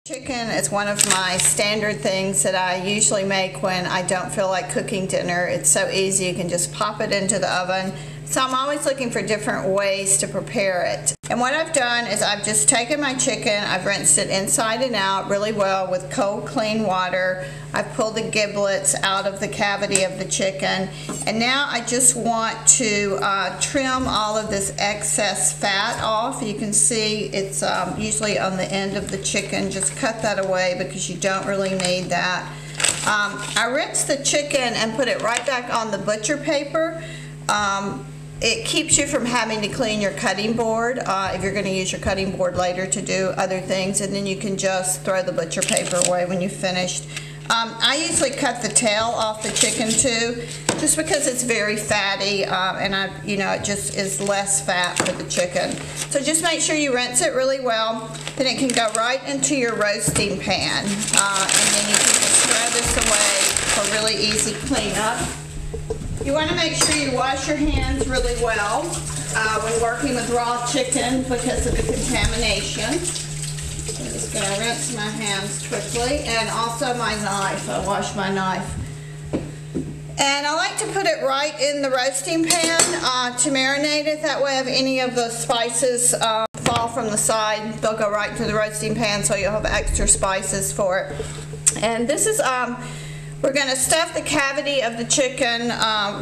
Chicken is one of my standard things that I usually make when I don't feel like cooking dinner. It's so easy, you can just pop it into the oven. So I'm always looking for different ways to prepare it. And what I've done is I've just taken my chicken, I've rinsed it inside and out really well with cold clean water. I've pulled the giblets out of the cavity of the chicken. And now I just want to trim all of this excess fat off. You can see it's usually on the end of the chicken. Just cut that away because you don't really need that. I rinsed the chicken and put it right back on the butcher paper. It keeps you from having to clean your cutting board if you're going to use your cutting board later to do other things, and then you can just throw the butcher paper away when you've finished. I usually cut the tail off the chicken too, just because it's very fatty, and it just is less fat for the chicken. So just make sure you rinse it really well. Then it can go right into your roasting pan, and then you can just throw this away for really easy cleanup. You want to make sure you wash your hands really well when working with raw chicken because of the contamination. I'm just going to rinse my hands quickly, and also my knife. I wash my knife. And I like to put it right in the roasting pan to marinate it. That way if any of the spices fall from the side, they'll go right to the roasting pan, so you'll have extra spices for it. And this is... we're going to stuff the cavity of the chicken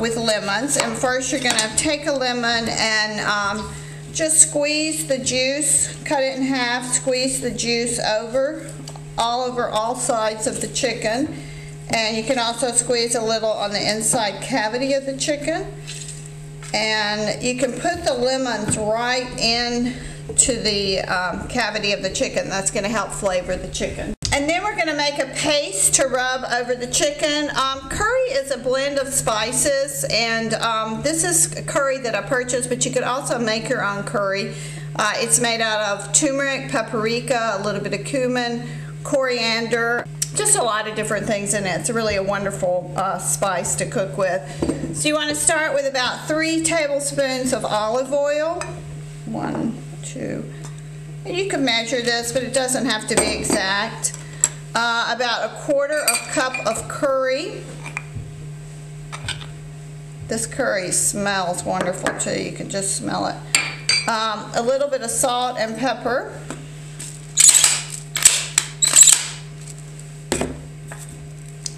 with lemons, and first you're going to take a lemon and just squeeze the juice, cut it in half, squeeze the juice all over all sides of the chicken, and you can also squeeze a little on the inside cavity of the chicken, and you can put the lemons right in to the cavity of the chicken. That's going to help flavor the chicken. And then we're going to make a paste to rub over the chicken. Curry is a blend of spices, and this is curry that I purchased, but you could also make your own curry. It's made out of turmeric, paprika, a little bit of cumin, coriander, just a lot of different things in it. It's really a wonderful spice to cook with. So you want to start with about 3 tablespoons of olive oil. 1, 2. And you can measure this, but it doesn't have to be exact. About 1/4 cup of curry. This curry smells wonderful too. You can just smell it. A little bit of salt and pepper.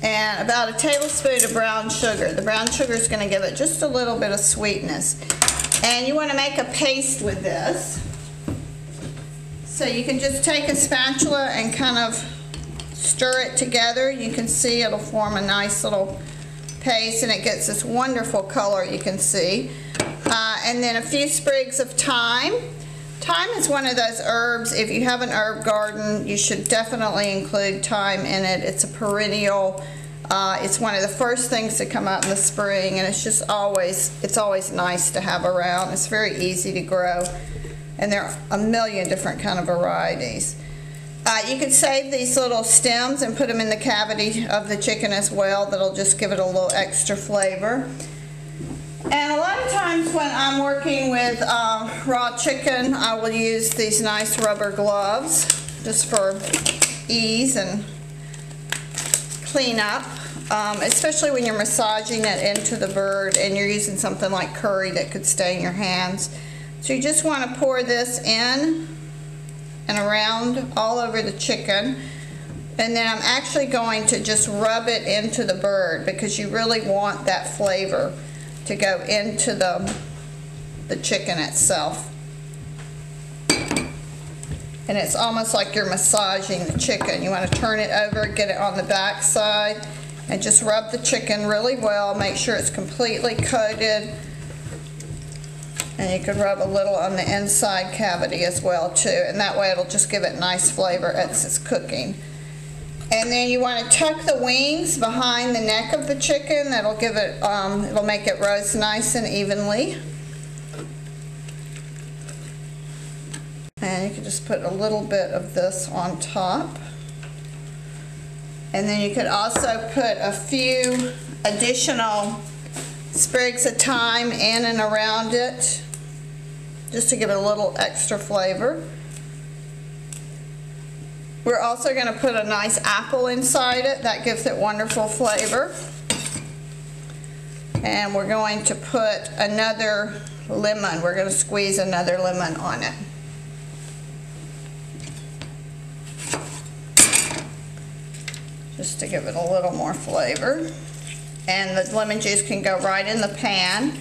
And about 1 tablespoon of brown sugar. The brown sugar is going to give it just a little bit of sweetness. And you want to make a paste with this. So you can just take a spatula and kind of stir it together. You can see it'll form a nice little paste, and it gets this wonderful color you can see. And then a few sprigs of thyme. Thyme is one of those herbs, if you have an herb garden, you should definitely include thyme in it. It's a perennial. It's one of the first things to come out in the spring, and it's always nice to have around. It's very easy to grow, and there are a million different kind of varieties. You can save these little stems and put them in the cavity of the chicken as well. That'll just give it a little extra flavor. And a lot of times when I'm working with raw chicken, I will use these nice rubber gloves just for ease and cleanup, especially when you're massaging it into the bird and you're using something like curry that could stain your hands. So you just want to pour this in and around all over the chicken, and then I'm actually going to just rub it into the bird because you really want that flavor to go into the chicken itself. And it's almost like you're massaging the chicken. You want to turn it over, get it on the back side, and just rub the chicken really well. Make sure it's completely coated. And you could rub a little on the inside cavity as well too, and that way it'll just give it nice flavor as it's cooking. And then you want to tuck the wings behind the neck of the chicken. That'll give it, it'll make it roast nice and evenly. And you can just put a little bit of this on top. And then you could also put a few additional sprigs of thyme in and around it, just to give it a little extra flavor. We're also going to put a nice apple inside it. That gives it wonderful flavor. And we're going to put another lemon. We're going to squeeze another lemon on it. Just to give it a little more flavor. And the lemon juice can go right in the pan.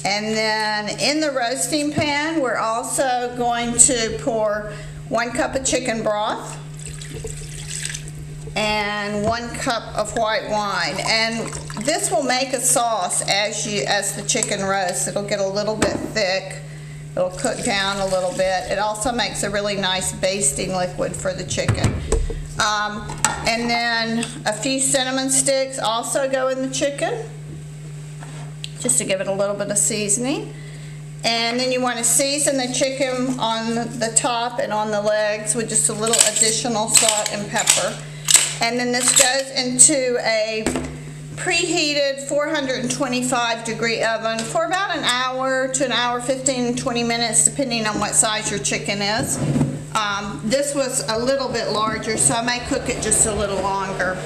And then in the roasting pan, we're also going to pour 1 cup of chicken broth and 1 cup of white wine. And this will make a sauce as the chicken roasts. It'll get a little bit thick. It'll cook down a little bit. It also makes a really nice basting liquid for the chicken. And then a few cinnamon sticks also go in the chicken, just to give it a little bit of seasoning. And then you want to season the chicken on the top and on the legs with just a little additional salt and pepper. And then this goes into a preheated 425 degree oven for about an hour to an hour, 15, 20 minutes, depending on what size your chicken is. This was a little bit larger, so I may cook it just a little longer.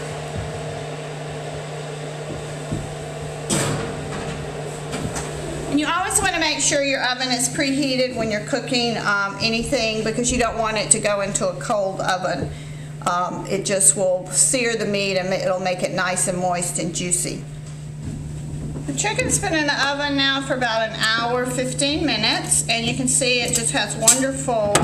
And you always want to make sure your oven is preheated when you're cooking anything, because you don't want it to go into a cold oven. It just will sear the meat and it'll make it nice and moist and juicy. The chicken's been in the oven now for about an hour, 15 minutes, and you can see it just has wonderful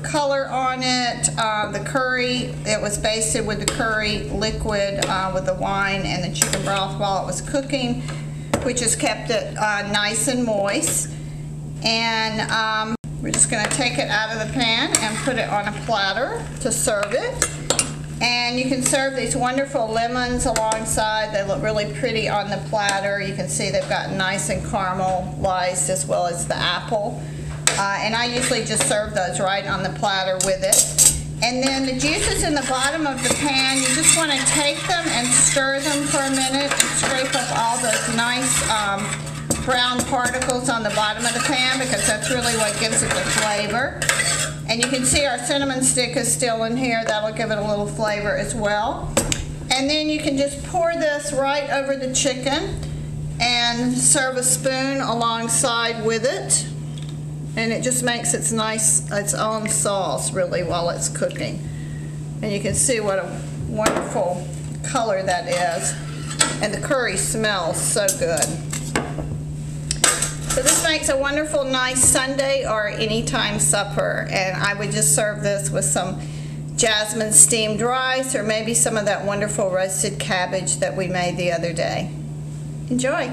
color on it. The curry, it was basted with the curry liquid with the wine and the chicken broth while it was cooking, which has kept it nice and moist. And we're just going to take it out of the pan and put it on a platter to serve it. And you can serve these wonderful lemons alongside. They look really pretty on the platter. You can see they've gotten nice and caramelized, as well as the apple. And I usually just serve those right on the platter with it. And then the juices in the bottom of the pan, you just want to take them and stir them for a minute and scrape up all those nice brown particles on the bottom of the pan, because that's really what gives it the flavor. And you can see our cinnamon stick is still in here. That'll give it a little flavor as well. And then you can just pour this right over the chicken and serve a spoon alongside with it. And it just makes its own sauce really while it's cooking. And you can see what a wonderful color that is. And the curry smells so good. So this makes a wonderful, nice Sunday or anytime supper. And I would just serve this with some jasmine steamed rice, or maybe some of that wonderful roasted cabbage that we made the other day. Enjoy.